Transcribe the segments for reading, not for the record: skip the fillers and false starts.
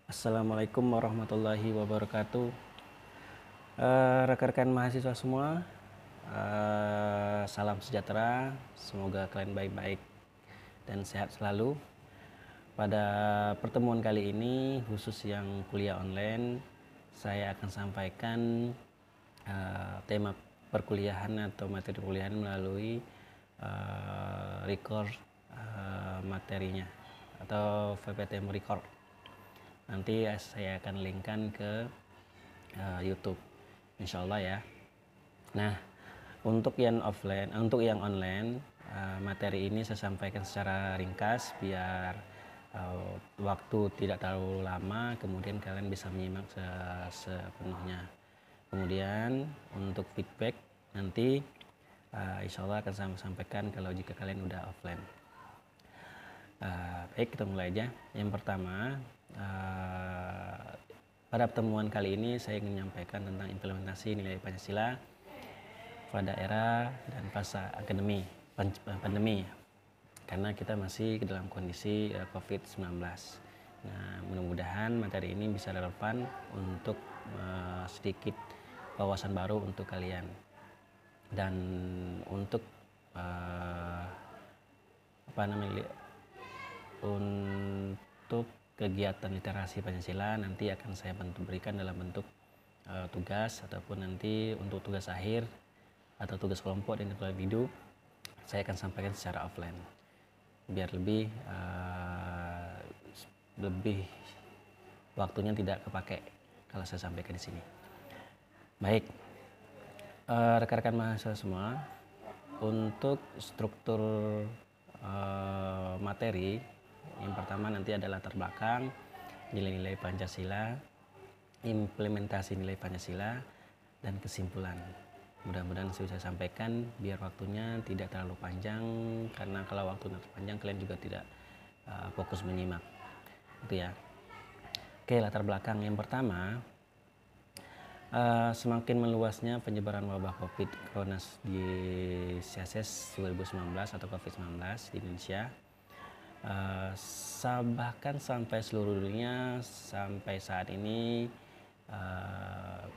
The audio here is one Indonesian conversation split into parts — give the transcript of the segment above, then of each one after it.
Assalamualaikum warahmatullahi wabarakatuh. Rekan-rekan mahasiswa semua, salam sejahtera. Semoga kalian baik-baik dan sehat selalu. Pada pertemuan kali ini, khusus yang kuliah online, saya akan sampaikan tema perkuliahan atau materi perkuliahan melalui record materinya atau VPTM record. Nanti saya akan linkkan ke YouTube, insya Allah ya. Nah, untuk yang online, materi ini saya sampaikan secara ringkas biar waktu tidak terlalu lama, kemudian kalian bisa menyimak sepenuhnya. Kemudian untuk feedback nanti insya Allah akan saya sampaikan kalau jika kalian udah offline. Baik, kita mulai aja. Yang pertama, pada pertemuan kali ini saya ingin menyampaikan tentang implementasi nilai Pancasila pada era dan fase pandemi, karena kita masih dalam kondisi COVID-19. Nah, mudah-mudahan materi ini bisa relevan untuk sedikit wawasan baru untuk kalian. Dan untuk untuk kegiatan literasi Pancasila nanti akan saya berikan dalam bentuk tugas, ataupun nanti untuk tugas akhir atau tugas kelompok dan individu saya akan sampaikan secara offline biar lebih waktunya tidak kepake kalau saya sampaikan di sini. Baik, rekan-rekan mahasiswa semua, untuk struktur materi yang pertama nanti ada latar belakang, nilai-nilai Pancasila, implementasi nilai Pancasila, dan kesimpulan. Mudah-mudahan saya sampaikan biar waktunya tidak terlalu panjang, karena kalau waktunya panjang kalian juga tidak fokus menyimak. Itu ya. Oke, latar belakang yang pertama, semakin meluasnya penyebaran wabah COVID Corona di SIASES 2019 atau COVID-19 di Indonesia, bahkan sampai seluruh dunia sampai saat ini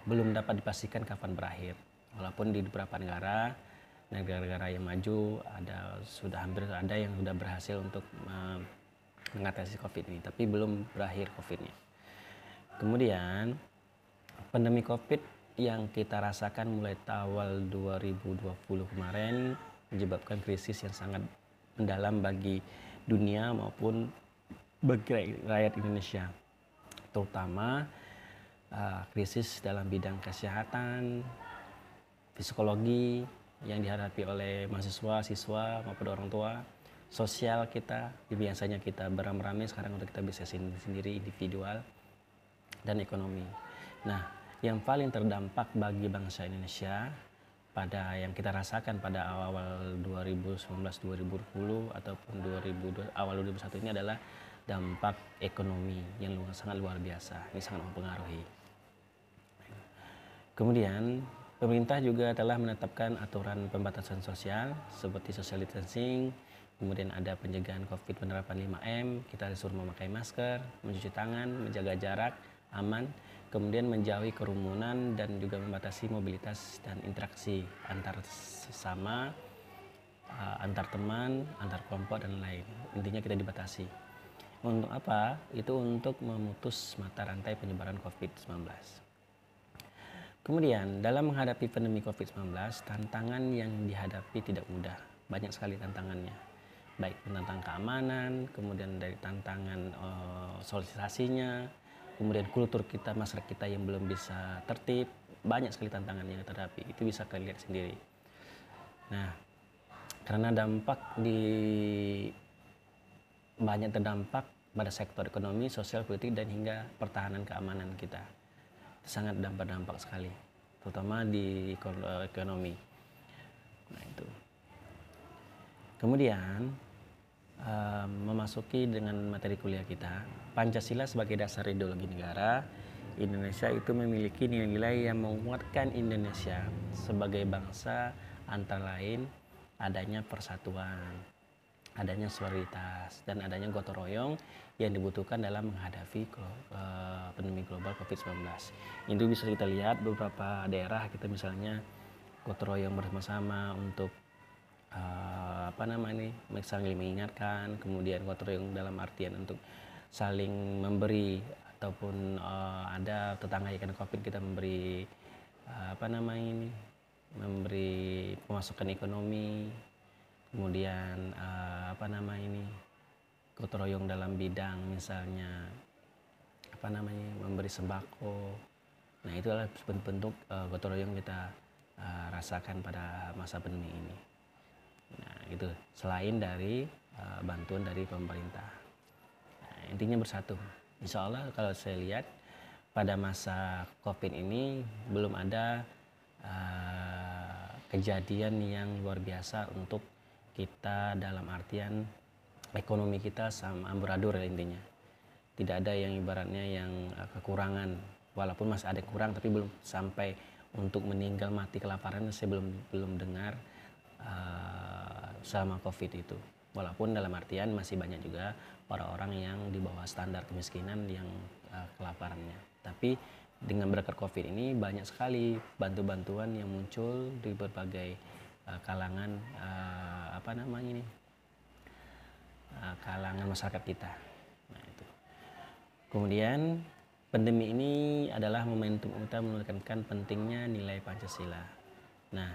belum dapat dipastikan kapan berakhir. Walaupun di beberapa negara yang maju hampir ada yang sudah berhasil untuk mengatasi COVID ini, tapi belum berakhir COVID-nya. Kemudian pandemi COVID yang kita rasakan mulai awal 2020 kemarin menyebabkan krisis yang sangat mendalam bagi dunia maupun bagi rakyat Indonesia, terutama krisis dalam bidang kesehatan, psikologi yang dihadapi oleh mahasiswa, siswa maupun orang tua, sosial kita, biasanya kita beramai-ramai, sekarang untuk kita bisa sendiri individual, dan ekonomi. Nah, yang paling terdampak bagi bangsa Indonesia pada yang kita rasakan pada awal 2019-2020 ataupun awal 2021 ini adalah dampak ekonomi yang sangat luar biasa. Ini sangat mempengaruhi. Kemudian pemerintah juga telah menetapkan aturan pembatasan sosial seperti social distancing, kemudian ada pencegahan COVID, penerapan 5M, kita disuruh memakai masker, mencuci tangan, menjaga jarak aman, kemudian menjauhi kerumunan dan juga membatasi mobilitas dan interaksi antar sesama, antar teman, antar kelompok dan lain. Intinya kita dibatasi. Untuk apa? Itu untuk memutus mata rantai penyebaran COVID-19. Kemudian dalam menghadapi pandemi COVID-19, tantangan yang dihadapi tidak mudah. Banyak sekali tantangannya. Baik tentang keamanan, kemudian dari tantangan sosialisasinya, kemudian kultur kita, masyarakat kita yang belum bisa tertib, banyak sekali tantangan yang kita hadapi. Itu bisa kalian lihat sendiri. Nah, karena banyak terdampak pada sektor ekonomi, sosial, politik, dan hingga pertahanan keamanan kita. Sangat berdampak sekali, terutama di ekonomi. Nah, itu. Kemudian memasuki dengan materi kuliah kita, Pancasila sebagai dasar ideologi negara Indonesia itu memiliki nilai-nilai yang menguatkan Indonesia sebagai bangsa, antara lain adanya persatuan, adanya solidaritas dan adanya gotong royong yang dibutuhkan dalam menghadapi pandemi global COVID-19. Itu bisa kita lihat beberapa daerah kita misalnya gotong royong bersama-sama untuk saling mengingatkan, kemudian gotong royong dalam artian untuk saling memberi ataupun ada tetangga yang kena COVID kita memberi memberi pemasukan ekonomi, kemudian gotong royong dalam bidang misalnya memberi sembako. Nah, itu adalah bentuk gotong royong kita rasakan pada masa pandemi ini. Nah, itu selain dari bantuan dari pemerintah. Nah, intinya bersatu. Insya Allah kalau saya lihat pada masa COVID ini belum ada kejadian yang luar biasa untuk kita dalam artian ekonomi kita sama amburadul ya intinya. Tidak ada yang ibaratnya yang kekurangan, walaupun masih ada yang kurang tapi belum sampai untuk meninggal mati kelaparan. Saya belum dengar selama COVID itu. Walaupun dalam artian masih banyak juga orang-orang yang di bawah standar kemiskinan yang kelaparannya. Tapi dengan berkat COVID ini banyak sekali bantuan yang muncul di berbagai kalangan kalangan masyarakat kita. Nah, itu. Kemudian pandemi ini adalah momentum utama menekankan pentingnya nilai Pancasila. Nah,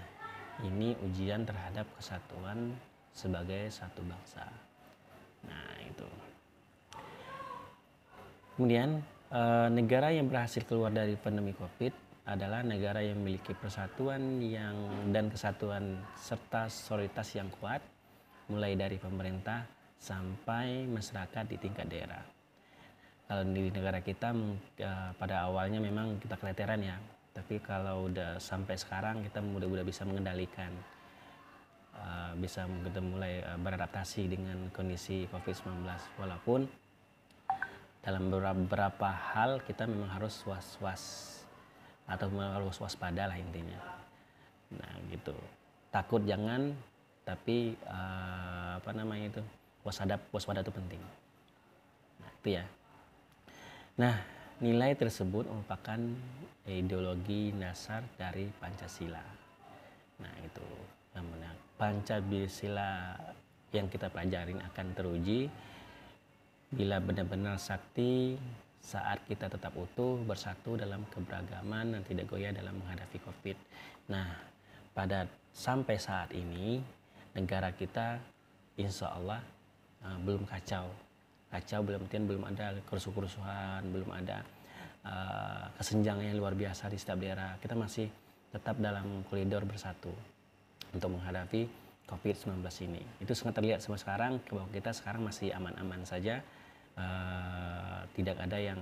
ini ujian terhadap kesatuan sebagai satu bangsa. Nah, itu. Kemudian negara yang berhasil keluar dari pandemi COVID adalah negara yang memiliki persatuan dan kesatuan serta solidaritas yang kuat, mulai dari pemerintah sampai masyarakat di tingkat daerah. Kalau di negara kita pada awalnya memang kita keteteran ya, tapi kalau udah sampai sekarang kita udah bisa mengendalikan, kita mulai beradaptasi dengan kondisi COVID-19. Walaupun dalam beberapa hal kita memang harus was-was atau harus waspada lah intinya. Nah, gitu. Takut jangan, tapi waspada itu penting. Nah, itu ya. Nah, nilai tersebut merupakan ideologi dasar dari Pancasila. Nah, itu namanya Pancasila yang kita pelajarin akan teruji bila benar-benar sakti saat kita tetap utuh bersatu dalam keberagaman dan tidak goyah dalam menghadapi COVID. Nah, sampai saat ini negara kita insya Allah belum kacau belum ada kerusuhan, belum ada kesenjangan yang luar biasa di setiap daerah. Kita masih tetap dalam koridor bersatu untuk menghadapi COVID-19 ini. Itu sangat terlihat sampai sekarang bahwa kita sekarang masih aman-aman saja, tidak ada yang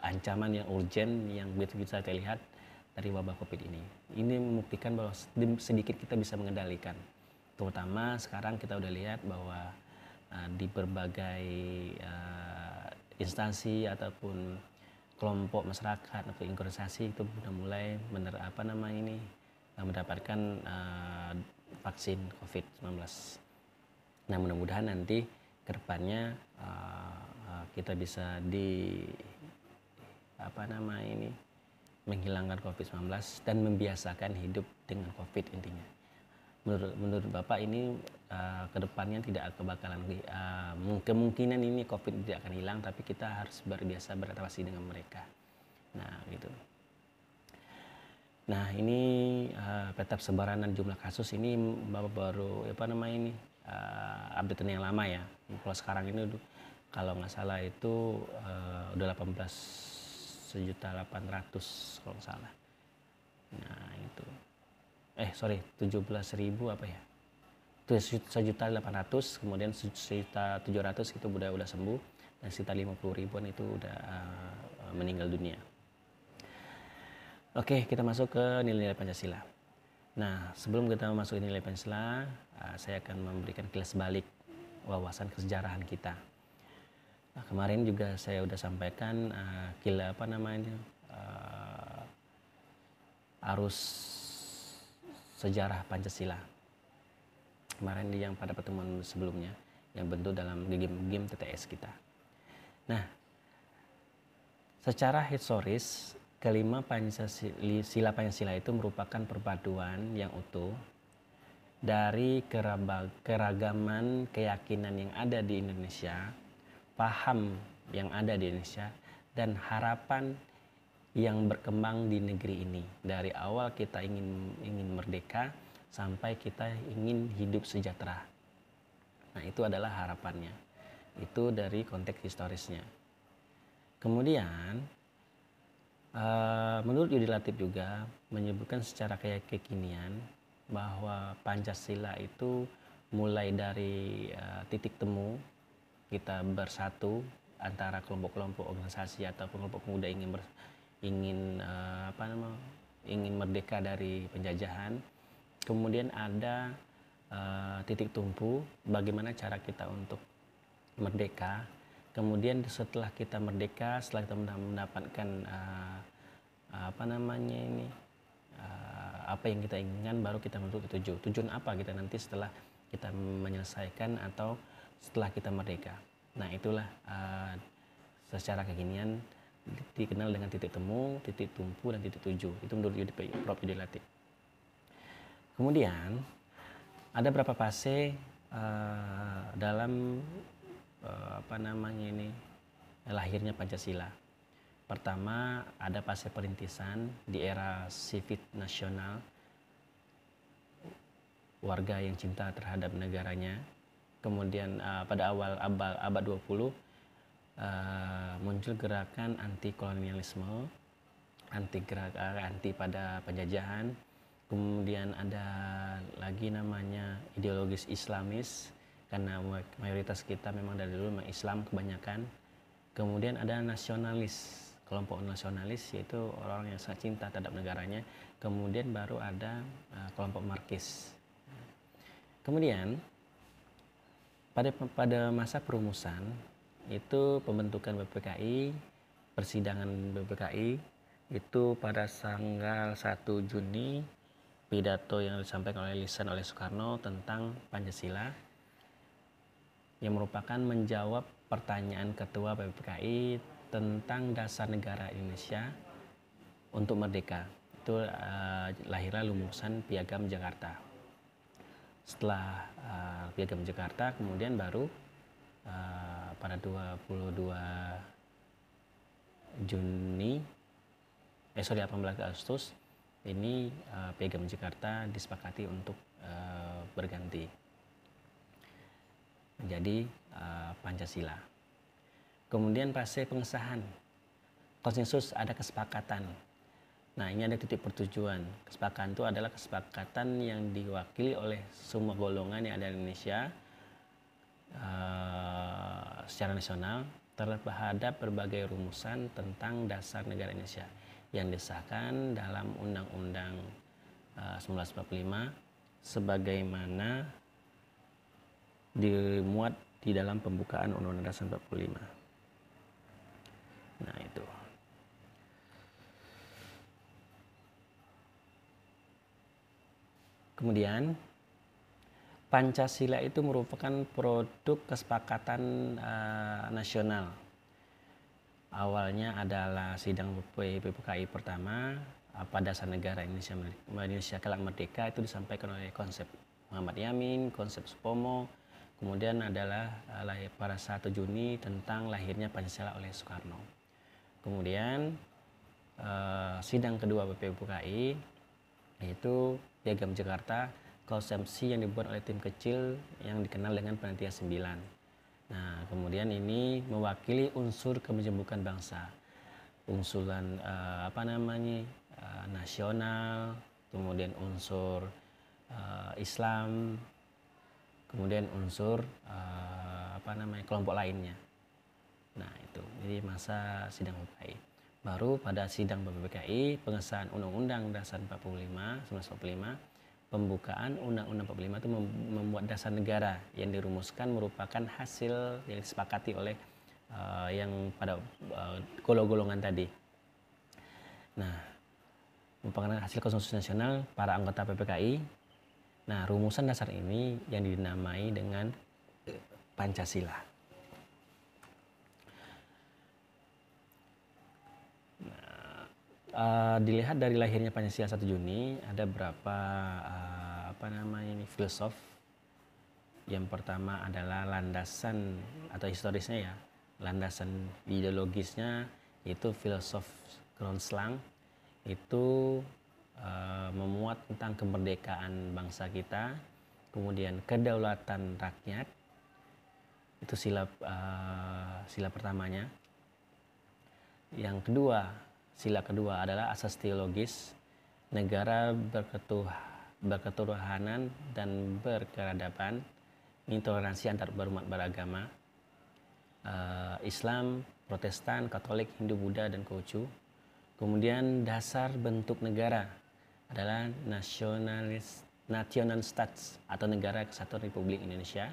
ancaman yang urgent yang bisa kita lihat dari wabah COVID ini. Ini membuktikan bahwa sedikit kita bisa mengendalikan. Terutama sekarang kita udah lihat bahwa di berbagai instansi ataupun kelompok masyarakat atau organisasi itu sudah mulai mendapatkan vaksin COVID-19. Nah, mudah-mudahan nanti kedepannya kita bisa menghilangkan COVID-19 dan membiasakan hidup dengan COVID intinya. Menurut Bapak ini kedepannya tidak bakalan kemungkinan ini COVID tidak akan hilang, tapi kita harus biasa beradaptasi dengan mereka. Nah, gitu. Nah, ini peta sebaran dan jumlah kasus ini Bapak baru update yang lama ya. Kalau sekarang ini kalau nggak salah itu udah 18.800.000 kalau nggak salah. Nah, itu 17.000 apa ya? Itu 1.800.000, kemudian 1.700.000 itu udah sembuh, dan sekitar 50.000-an itu udah meninggal dunia. Oke, kita masuk ke nilai-nilai Pancasila. Nah, sebelum kita masuk ke nilai Pancasila, saya akan memberikan kilas balik wawasan kesejarahan kita. Nah, kemarin juga saya udah sampaikan arus sejarah Pancasila. kemarin yang pada pertemuan sebelumnya yang bentuk dalam game TTS kita. Nah, secara historis kelima sila Pancasila itu merupakan perpaduan yang utuh dari keragaman keyakinan yang ada di Indonesia, paham yang ada di Indonesia, dan harapan yang berkembang di negeri ini. Dari awal kita ingin merdeka sampai kita ingin hidup sejahtera. Nah, itu adalah harapannya. Itu dari konteks historisnya. Kemudian menurut Yudi Latif juga menyebutkan secara kekinian bahwa Pancasila itu mulai dari titik temu kita bersatu antara kelompok-kelompok organisasi atau kelompok pemuda ingin merdeka dari penjajahan. Kemudian ada titik tumpu bagaimana cara kita untuk merdeka. Kemudian setelah kita merdeka, setelah kita mendapatkan apa yang kita inginkan, baru kita menuju tujuan apa kita nanti setelah kita menyelesaikan atau setelah kita merdeka. Nah, itulah secara kekinian dikenal dengan titik temu, titik tumpu, dan titik tuju. Itu menurut Prof. Yudi Latif. Kemudian ada beberapa fase dalam lahirnya Pancasila. Pertama, ada fase perintisan di era sivil nasional, warga yang cinta terhadap negaranya. Kemudian pada awal abad 20 muncul gerakan anti kolonialisme, anti pada penjajahan. Kemudian ada lagi namanya ideologis Islamis, karena mayoritas kita memang dari dulu Islam kebanyakan. Kemudian ada nasionalis, kelompok nasionalis, yaitu orang yang sangat cinta terhadap negaranya. Kemudian baru ada kelompok Marxis. Kemudian pada masa perumusan itu pembentukan BPKI, persidangan BPKI itu pada tanggal 1 Juni, pidato yang disampaikan oleh Soekarno tentang Pancasila yang merupakan menjawab pertanyaan Ketua BPKI tentang dasar negara Indonesia untuk merdeka. Itu lahirlah lumusan Piagam Jakarta. Setelah Piagam Jakarta, kemudian baru pada 22 18 Agustus ini Piagam Jakarta disepakati untuk berganti menjadi Pancasila. Kemudian fase pengesahan konsensus, ada kesepakatan. Nah, ini ada titik pertujuan. Kesepakatan itu adalah kesepakatan yang diwakili oleh semua golongan yang ada di Indonesia secara nasional terhadap berbagai rumusan tentang dasar negara Indonesia yang disahkan dalam Undang-Undang 1945 sebagaimana dimuat di dalam pembukaan Undang-Undang Dasar 45. Nah, itu. Kemudian Pancasila itu merupakan produk kesepakatan nasional. Awalnya adalah sidang BPKI pertama pada dasar negara Indonesia kelak merdeka, itu disampaikan oleh konsep Muhammad Yamin, konsep Supomo. Kemudian adalah pada 1 Juni tentang lahirnya Pancasila oleh Soekarno. Kemudian sidang kedua BPKI yaitu Piagam Jakarta, konsepsi yang dibuat oleh tim kecil yang dikenal dengan Panitia 9. Nah, kemudian ini mewakili unsur kemenjembukan bangsa, unsuran nasional, kemudian unsur Islam, kemudian unsur kelompok lainnya. Nah, itu jadi masa sidang BPKI. Baru pada sidang BPKI pengesahan Undang-Undang Dasar 1945, pembukaan Undang-Undang 45 itu membuat dasar negara yang dirumuskan merupakan hasil yang disepakati oleh yang pada golongan tadi. Nah, merupakan hasil konsensus nasional para anggota PPKI Nah, rumusan dasar ini yang dinamai dengan Pancasila. Dilihat dari lahirnya Pancasila 1 Juni, ada berapa filsuf. Yang pertama adalah landasan atau historisnya ya, landasan ideologisnya itu filsuf Groendslang, itu memuat tentang kemerdekaan bangsa kita, kemudian kedaulatan rakyat, itu sila pertamanya. Yang kedua, sila kedua adalah asas teologis, negara berketuhanan dan berkeradaban, intoleransi antar berumat beragama, Islam, Protestan, Katolik, Hindu, Buddha, dan Konghucu. Kemudian dasar bentuk negara adalah national states atau negara kesatuan Republik Indonesia.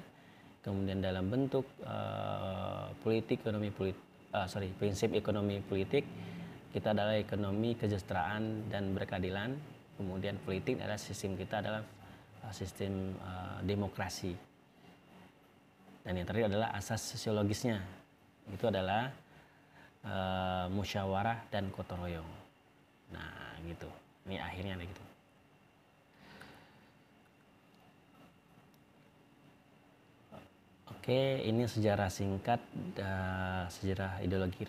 Kemudian dalam bentuk prinsip ekonomi politik, kita adalah ekonomi kesejahteraan dan berkeadilan. Kemudian politik adalah sistem kita adalah sistem demokrasi. Dan yang terakhir adalah asas sosiologisnya, itu adalah musyawarah dan gotong royong. Nah, gitu. Ini akhirnya ada gitu. Oke, ini sejarah singkat sejarah ideologi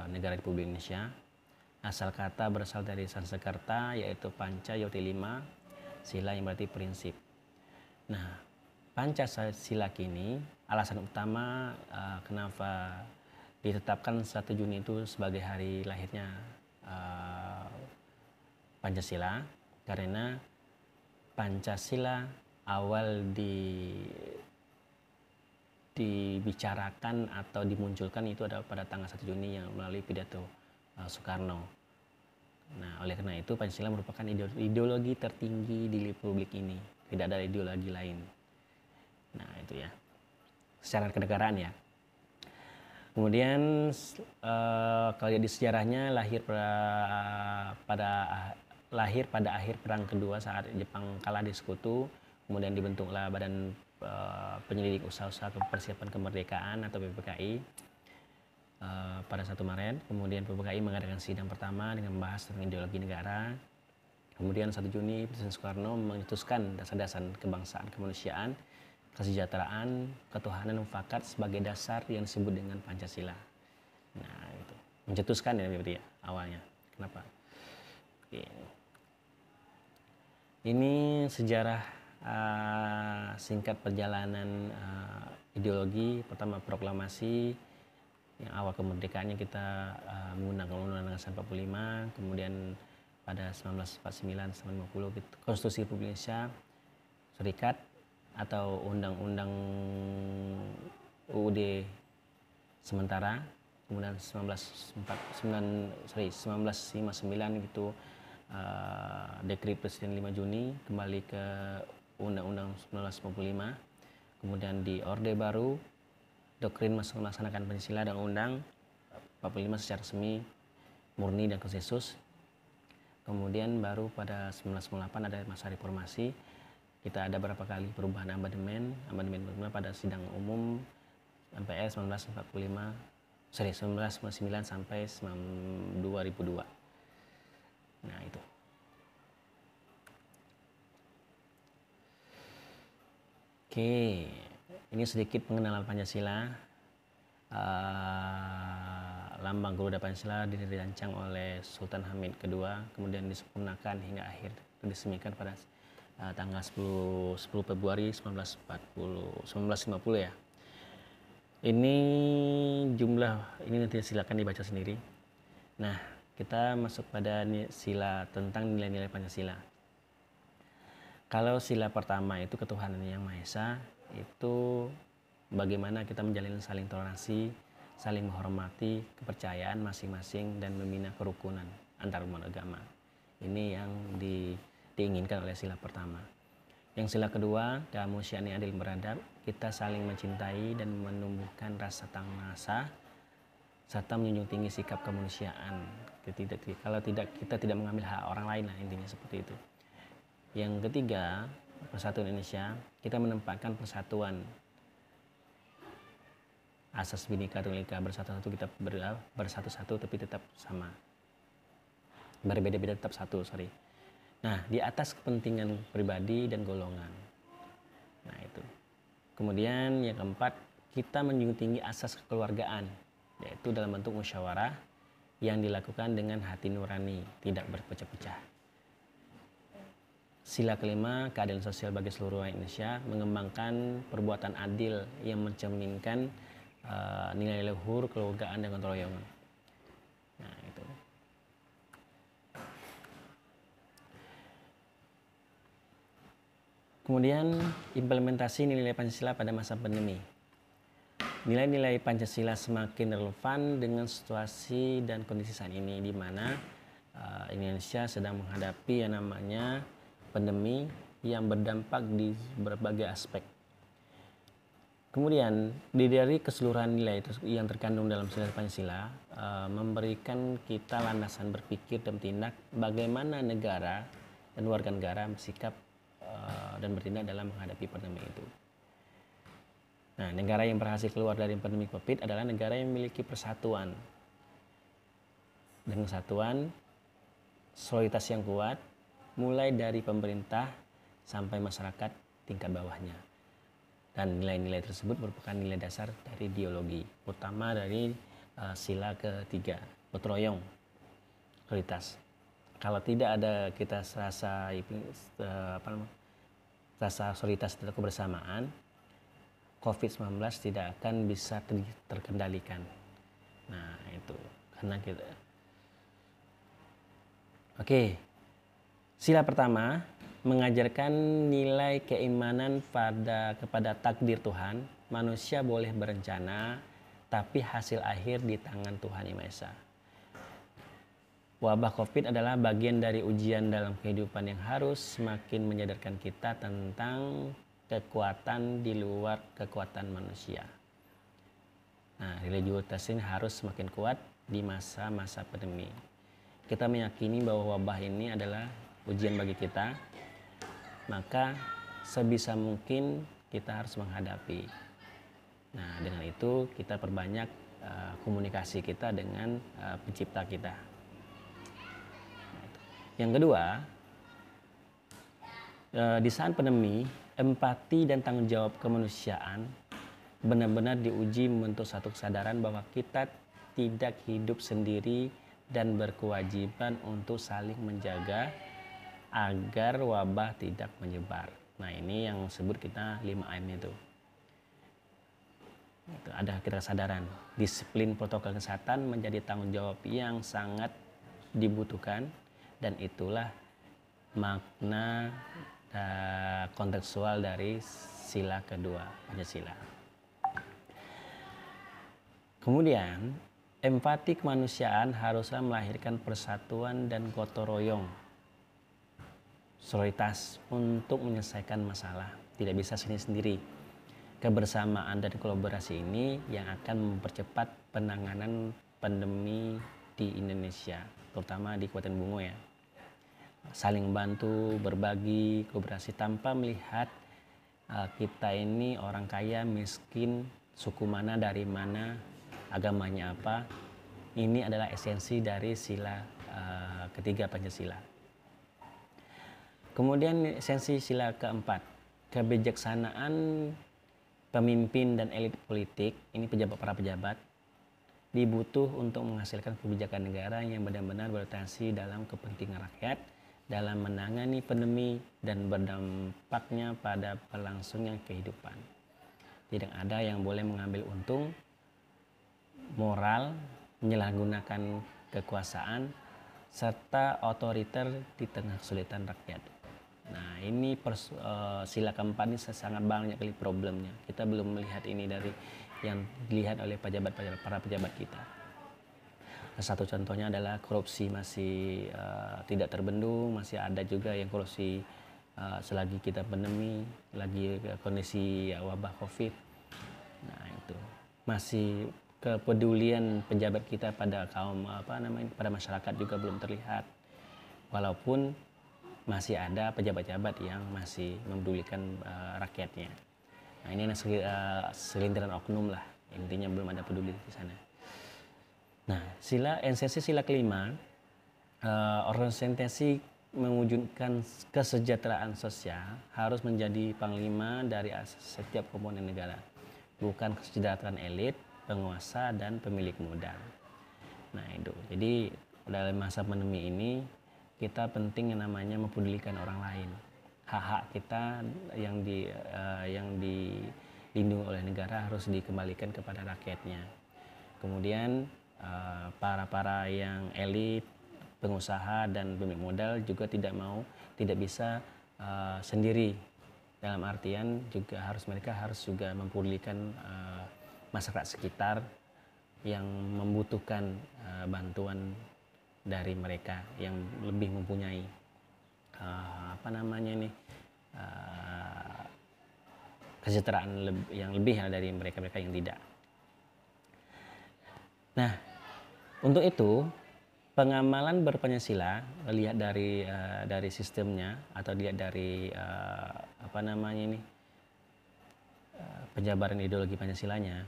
negara Republik Indonesia. Asal kata berasal dari Sanskerta, yaitu Panca Yoti 5, sila yang berarti prinsip. Nah, Pancasila kini alasan utama kenapa ditetapkan 1 Juni itu sebagai hari lahirnya Pancasila, karena Pancasila awal dibicarakan atau dimunculkan itu adalah pada tanggal 1 Juni yang melalui pidato Soekarno. Nah, oleh karena itu Pancasila merupakan ideologi tertinggi di Republik ini, tidak ada ideologi lain. Nah, itu ya, secara kenegaraan ya. Kemudian kalau di sejarahnya lahir pada akhir Perang Kedua saat Jepang kalah di Sekutu. Kemudian dibentuklah Badan Penyelidik Usaha-usaha Persiapan Kemerdekaan atau BPKI pada 1 Maret. Kemudian BPKI mengadakan sidang pertama dengan membahas tentang ideologi negara. Kemudian 1 Juni Presiden Soekarno mencetuskan dasar-dasar kebangsaan, kemanusiaan, kesejahteraan, ketuhanan, mufakat sebagai dasar yang disebut dengan Pancasila. Nah, itu mencetuskan ya berarti ya awalnya. Kenapa? Oke. Ini sejarah singkat perjalanan ideologi. Pertama, proklamasi yang awal kemerdekaannya kita menggunakan Undang-Undang 45, kemudian pada 1949-1950 Konstitusi Republik Indonesia Serikat atau Undang-Undang UUD sementara, kemudian 1959 itu Dekret Presiden 5 Juni kembali ke Undang-Undang 1945, kemudian di Orde Baru doktrin melaksanakan Pancasila dan Undang 45 secara resmi, murni dan konsensus. Kemudian baru pada 1998 ada masa reformasi. Kita ada berapa kali perubahan amandemen pada sidang umum MPR 1999 sampai 2002. Nah, itu. Oke, ini sedikit pengenalan Pancasila. Lambang Garuda Pancasila dirancang oleh Sultan Hamid II, kemudian disempurnakan hingga akhir diresmikan pada tanggal 10 Februari 1950 ya. Ini jumlah ini nanti silakan dibaca sendiri. Nah, kita masuk pada sila tentang nilai-nilai Pancasila. Kalau sila pertama itu ketuhanan yang Maha Esa, itu bagaimana kita menjalin saling toleransi, saling menghormati kepercayaan masing-masing dan membina kerukunan antar umat agama. Ini yang diinginkan oleh sila pertama. Yang sila kedua, kemanusiaan yang adil beradab, kita saling mencintai dan menumbuhkan rasa tamasa serta menjunjung tinggi sikap kemanusiaan. Kalau tidak, kita tidak mengambil hak orang lain lah, intinya seperti itu. Yang ketiga, Persatuan Indonesia, kita menempatkan persatuan asas Bhinneka Tunggal Ika, bersatu-satu kita bersatu-satu tapi tetap sama, berbeda-beda tetap satu, sorry. Nah, di atas kepentingan pribadi dan golongan. Nah, itu. Kemudian yang keempat, kita menjunjung tinggi asas kekeluargaan, yaitu dalam bentuk musyawarah yang dilakukan dengan hati nurani, tidak berpecah-pecah. Sila kelima, keadilan sosial bagi seluruh rakyat Indonesia, mengembangkan perbuatan adil yang mencerminkan nilai luhur, kekeluargaan, dan gotong royong. Nah, itu. Kemudian implementasi nilai Pancasila pada masa pandemi. Nilai-nilai Pancasila semakin relevan dengan situasi dan kondisi saat ini, di mana Indonesia sedang menghadapi yang namanya pandemi yang berdampak di berbagai aspek. Kemudian dari keseluruhan nilai yang terkandung dalam sila Pancasila memberikan kita landasan berpikir dan tindak bagaimana negara dan warga negara bersikap dan bertindak dalam menghadapi pandemi itu. Nah, negara yang berhasil keluar dari pandemi COVID adalah negara yang memiliki persatuan dan kesatuan, solidaritas yang kuat, mulai dari pemerintah sampai masyarakat tingkat bawahnya. Dan nilai-nilai tersebut merupakan nilai dasar dari ideologi, utama dari sila ketiga, gotong royong, solidaritas. Kalau tidak ada kita rasa solidaritas dan kebersamaan, COVID-19 tidak akan bisa terkendalikan. Nah, itu karena kita. Oke. Sila pertama mengajarkan nilai keimanan kepada takdir Tuhan. Manusia boleh berencana, tapi hasil akhir di tangan Tuhan Yang Maha Esa. Wabah COVID adalah bagian dari ujian dalam kehidupan yang harus semakin menyadarkan kita tentang kekuatan di luar kekuatan manusia. Nah, religiusitas ini harus semakin kuat di masa-masa pandemi. Kita meyakini bahwa wabah ini adalah ujian bagi kita, maka sebisa mungkin kita harus menghadapi. Nah, dengan itu kita perbanyak komunikasi kita dengan pencipta kita. Yang kedua, di saat pandemi, empati dan tanggung jawab kemanusiaan benar-benar diuji membentuk satu kesadaran bahwa kita tidak hidup sendiri dan berkewajiban untuk saling menjaga agar wabah tidak menyebar. Nah, ini yang sebut kita 5M itu. Ada kita kesadaran. Disiplin protokol kesehatan menjadi tanggung jawab yang sangat dibutuhkan, dan itulah makna kontekstual dari sila kedua Pancasila. Kemudian, empati kemanusiaan haruslah melahirkan persatuan dan gotong royong, solidaritas untuk menyelesaikan masalah. Tidak bisa sendiri-sendiri. Kebersamaan dan kolaborasi ini yang akan mempercepat penanganan pandemi di Indonesia, terutama di Kabupaten Bungo ya. Saling bantu, berbagi, kolaborasi tanpa melihat kita ini orang kaya, miskin, suku mana, dari mana, agamanya apa. Ini adalah esensi dari sila ketiga Pancasila. Kemudian esensi sila keempat, kebijaksanaan pemimpin dan elit politik, ini para pejabat, dibutuh untuk menghasilkan kebijakan negara yang benar-benar berorientasi dalam kepentingan rakyat, dalam menangani pandemi dan berdampaknya pada berlangsungnya kehidupan. Tidak ada yang boleh mengambil untung moral, menyalahgunakan kekuasaan, serta otoriter di tengah kesulitan rakyat. Nah, ini sila keempat ini sangat banyak kali problemnya. Kita belum melihat ini dari yang dilihat oleh para pejabat kita. Satu contohnya adalah korupsi masih tidak terbendung, masih ada juga yang korupsi selagi kita pandemi, lagi kondisi wabah COVID. Nah, itu masih kepedulian pejabat kita pada pada masyarakat juga belum terlihat. Walaupun masih ada pejabat-pejabat yang masih mempedulikan rakyatnya. Nah, ini segelintiran oknum lah, intinya belum ada peduli di sana. Nah, esensi sila kelima, organisasi mewujudkan kesejahteraan sosial harus menjadi panglima dari setiap komponen negara, bukan kesejahteraan elit, penguasa, dan pemilik modal. Nah itu, jadi dalam masa pandemi ini kita penting yang namanya mempedulikan orang lain. Hak-hak kita yang dilindungi oleh negara harus dikembalikan kepada rakyatnya. Kemudian para yang elit, pengusaha dan pemilik modal juga tidak bisa sendiri, dalam artian mereka harus juga mempedulikan masyarakat sekitar yang membutuhkan bantuan dari mereka yang lebih mempunyai kesejahteraan yang lebih dari mereka yang tidak. Nah, untuk itu pengamalan berpancasila, lihat dari sistemnya atau lihat dari penjabaran ideologi Pancasilanya.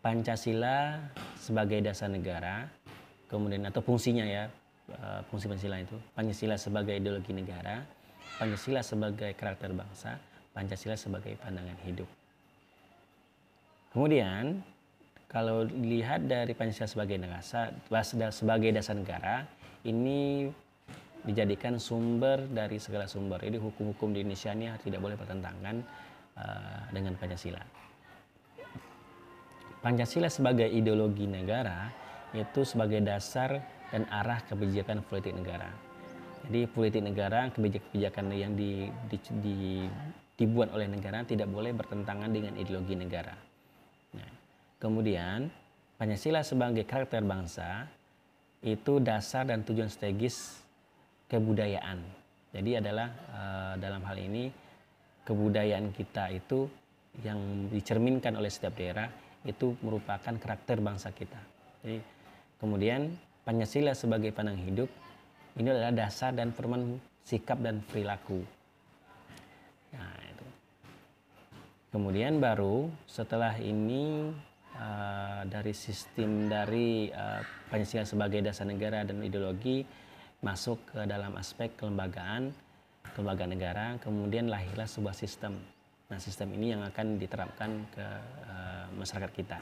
Pancasila sebagai dasar negara, kemudian atau fungsinya ya, fungsi Pancasila itu, Pancasila sebagai ideologi negara, Pancasila sebagai karakter bangsa, Pancasila sebagai pandangan hidup. Kemudian kalau dilihat dari Pancasila sebagai dasar negara, ini dijadikan sumber dari segala sumber. Jadi hukum-hukum di Indonesia ini tidak boleh bertentangan dengan Pancasila. Pancasila sebagai ideologi negara itu sebagai dasar dan arah kebijakan politik negara. Jadi politik negara, kebijakan yang dibuat oleh negara tidak boleh bertentangan dengan ideologi negara. Nah, kemudian Pancasila sebagai karakter bangsa itu dasar dan tujuan strategis kebudayaan. Jadi adalah dalam hal ini kebudayaan kita itu yang dicerminkan oleh setiap daerah itu merupakan karakter bangsa kita. Jadi, kemudian Pancasila sebagai pandangan hidup ini adalah dasar dan pedoman sikap dan perilaku. Nah, itu. Kemudian baru setelah ini dari sistem dari Pancasila sebagai dasar negara dan ideologi masuk ke dalam aspek kelembagaan negara, kemudian lahirlah sebuah sistem. Nah, sistem ini yang akan diterapkan ke masyarakat kita.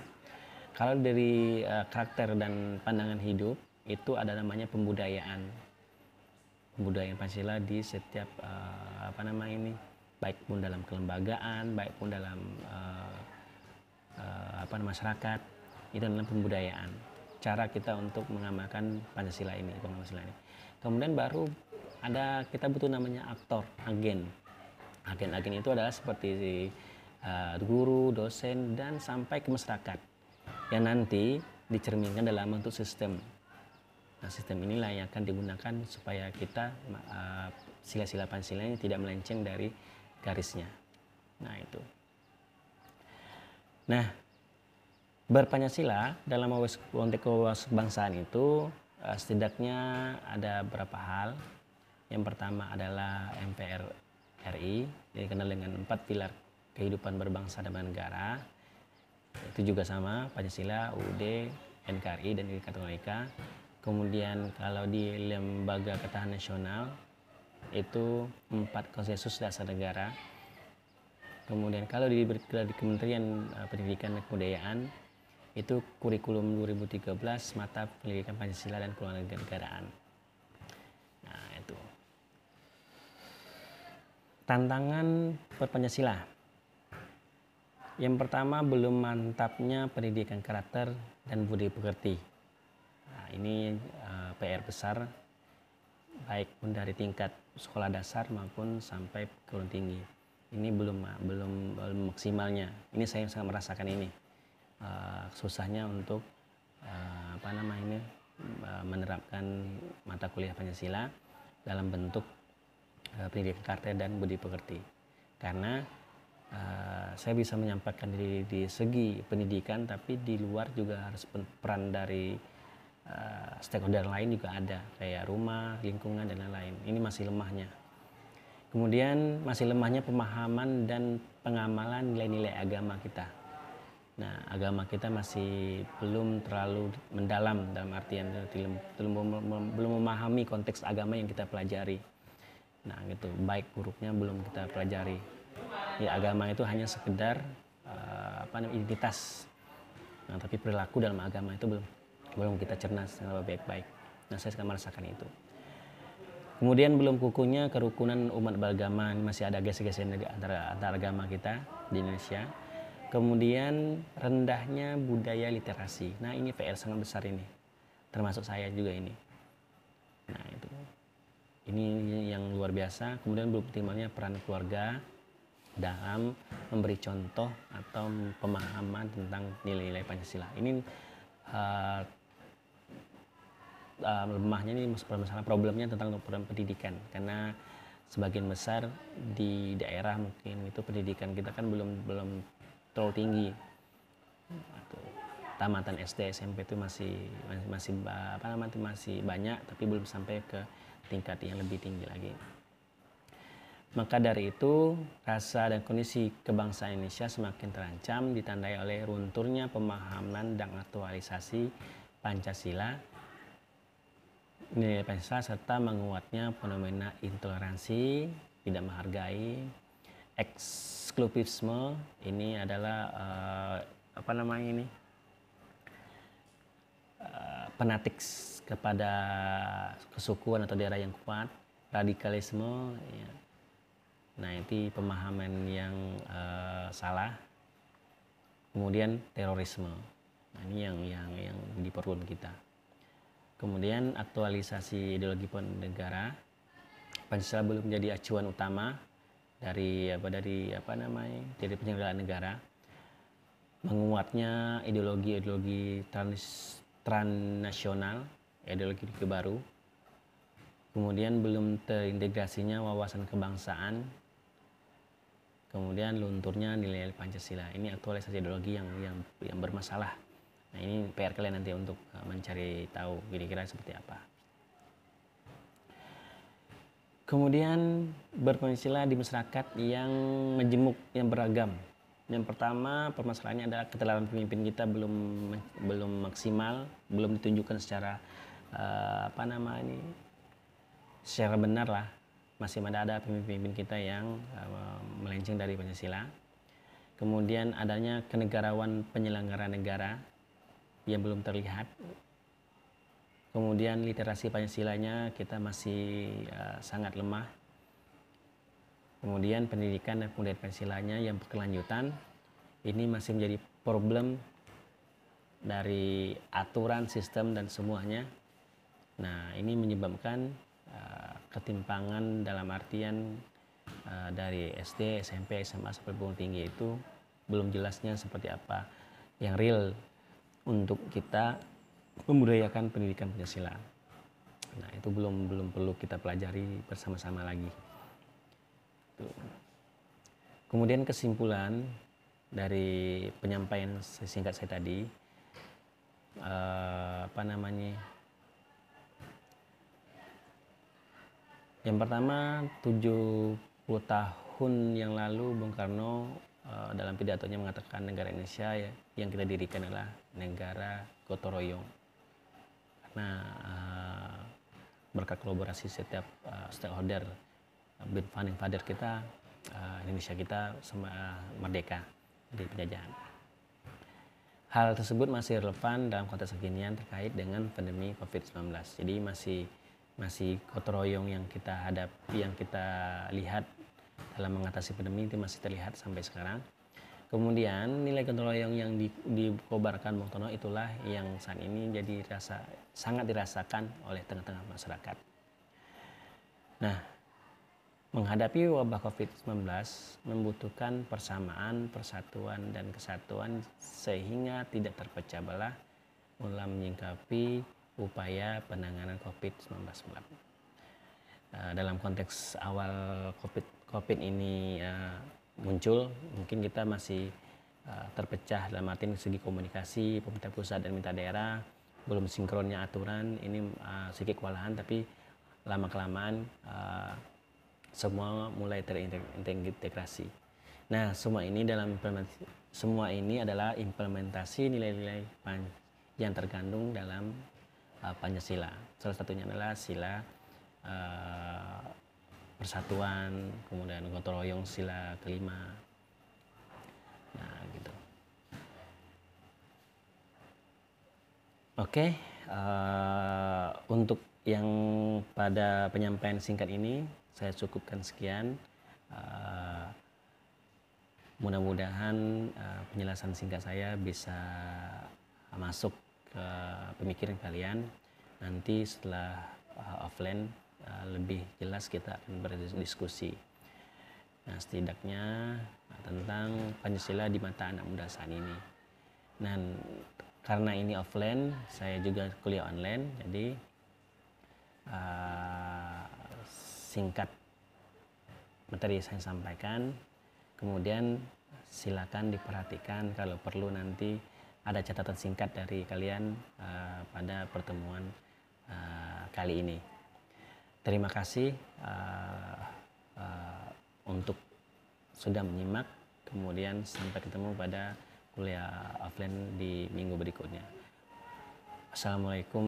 Kalau dari karakter dan pandangan hidup itu ada namanya pembudayaan Pancasila di setiap baik pun dalam kelembagaan, baik pun dalam masyarakat, itu adalah pembudayaan. Cara kita untuk mengamalkan Pancasila ini. Kemudian baru kita butuh namanya aktor, agen. Agen itu adalah seperti guru, dosen, dan sampai ke masyarakat yang nanti dicerminkan dalam bentuk sistem. Nah, sistem inilah yang akan digunakan supaya kita sila-sila Pancasila ini tidak melenceng dari garisnya. Nah, itu. Nah, berpancasila dalam konteks kebangsaan itu setidaknya ada beberapa hal. Yang pertama adalah MPR RI, dikenal dengan 4 pilar kehidupan berbangsa dan bernegara. Itu juga sama, Pancasila, UUD, NKRI, dan Bhinneka Tunggal Ika. Kemudian kalau di Lembaga Ketahanan Nasional itu 4 konsensus dasar negara. Kemudian kalau di Kementerian Pendidikan dan Kebudayaan itu kurikulum 2013 mata pendidikan Pancasila dan kewarganegaraan. Nah, itu. Tantangan berpancasila. Yang pertama, belum mantapnya pendidikan karakter dan budi pekerti. Nah, ini PR besar, baik pun dari tingkat sekolah dasar maupun sampai perguruan tinggi. Ini belum maksimalnya. Ini saya sangat merasakan ini susahnya untuk menerapkan mata kuliah Pancasila dalam bentuk pendidikan karakter dan budi pekerti. Karena saya bisa menyampaikan di segi pendidikan, tapi di luar juga harus peran dari stakeholder lain juga ada, kayak rumah, lingkungan, dan lain-lain. Ini masih lemahnya. Kemudian masih lemahnya pemahaman dan pengamalan nilai-nilai agama kita. Nah, agama kita masih belum terlalu mendalam, dalam artian belum memahami konteks agama yang kita pelajari. Nah, gitu, baik buruknya belum kita pelajari. Ya, agama itu hanya sekedar identitas. Nah, tapi perilaku dalam agama itu belum kita cerna secara baik-baik. Nah, saya sekarang merasakan itu. Kemudian belum kukuhnya kerukunan umat beragama, masih ada geser-geser antara agama kita di Indonesia. Kemudian rendahnya budaya literasi. Nah, ini PR sangat besar ini, termasuk saya juga ini. Nah, itu ini yang luar biasa. Kemudian belum optimalnya peran keluarga dalam memberi contoh atau pemahaman tentang nilai-nilai Pancasila. Ini lemahnya ini masalah problemnya tentang program pendidikan, karena sebagian besar di daerah mungkin itu pendidikan kita kan belum terlalu tinggi. Tamatan SD SMP itu masih banyak, tapi belum sampai ke tingkat yang lebih tinggi lagi. Maka dari itu, rasa dan kondisi kebangsaan Indonesia semakin terancam ditandai oleh runtuhnya pemahaman dan aktualisasi Pancasila, nilai Pancasila, serta menguatnya fenomena intoleransi, tidak menghargai, eksklusivisme. Ini adalah fanatik kepada kesukuan atau daerah yang kuat, radikalisme, ya. Nah, itu pemahaman yang salah. Kemudian terorisme. Nah, ini yang di problem kita. Kemudian aktualisasi ideologi negara. Pancasila belum menjadi acuan utama dari penyelenggaraan negara. Menguatnya ideologi transnasional, ideologi baru. Kemudian belum terintegrasinya wawasan kebangsaan. Kemudian lunturnya nilai Pancasila. Ini aktualisasi ideologi yang bermasalah. Nah, ini PR kalian nanti untuk mencari tahu kira-kira seperti apa. Kemudian berpancasila di masyarakat yang majemuk, yang beragam. Yang pertama, permasalahannya adalah keteladanan pemimpin kita belum maksimal, belum ditunjukkan secara secara benar lah. Masih ada pemimpin kita yang melenceng dari Pancasila. Kemudian adanya kenegarawan penyelenggara negara yang belum terlihat. Kemudian literasi Pancasilanya kita masih sangat lemah. Kemudian pendidikan dan pembudayaan Pancasilanya yang berkelanjutan ini masih menjadi problem dari aturan, sistem, dan semuanya. Nah, ini menyebabkan ketimpangan dalam artian dari SD, SMP, SMA sampai perguruan tinggi itu belum jelasnya seperti apa yang real untuk kita membudayakan pendidikan Pancasila. Nah, itu belum perlu kita pelajari bersama-sama lagi. Kemudian kesimpulan dari penyampaian singkat saya tadi, yang pertama, 70 tahun yang lalu Bung Karno dalam pidatonya mengatakan negara Indonesia yang kita dirikan adalah negara gotong royong. Karena berkat kolaborasi setiap stakeholder, founding father kita, Indonesia kita merdeka dari penjajahan. Hal tersebut masih relevan dalam konteks kekinian terkait dengan pandemi COVID-19. Jadi masih gotong royong yang kita hadapi, yang kita lihat dalam mengatasi pandemi itu masih terlihat sampai sekarang. Kemudian nilai gotong royong yang dikobarkan Bung Tono itulah yang saat ini sangat dirasakan oleh tengah-tengah masyarakat. Nah, menghadapi wabah COVID-19 membutuhkan persamaan, persatuan, dan kesatuan sehingga tidak terpecah belah dalam menyikapi upaya penanganan COVID-19. Dalam konteks awal COVID ini muncul, mungkin kita masih terpecah dalam arti segi komunikasi, pemerintah pusat dan pemerintah daerah, belum sinkronnya aturan, ini sedikit kewalahan, tapi lama-kelamaan semua mulai terintegrasi. Nah, semua ini adalah implementasi nilai-nilai yang terkandung dalam Pancasila. Salah satunya adalah sila persatuan, kemudian gotong royong sila kelima. Nah, gitu. Oke, untuk yang pada penyampaian singkat ini saya cukupkan sekian. Mudah-mudahan penjelasan singkat saya bisa masuk ke pemikiran kalian. Nanti setelah offline lebih jelas kita akan berdiskusi. Nah, setidaknya tentang Pancasila di mata anak muda saat ini. Dan karena ini offline, saya juga kuliah online, jadi singkat materi saya sampaikan. Kemudian silakan diperhatikan kalau perlu nanti ada catatan singkat dari kalian pada pertemuan kali ini. Terima kasih untuk sudah menyimak. Kemudian sampai ketemu pada kuliah offline di minggu berikutnya. Assalamualaikum.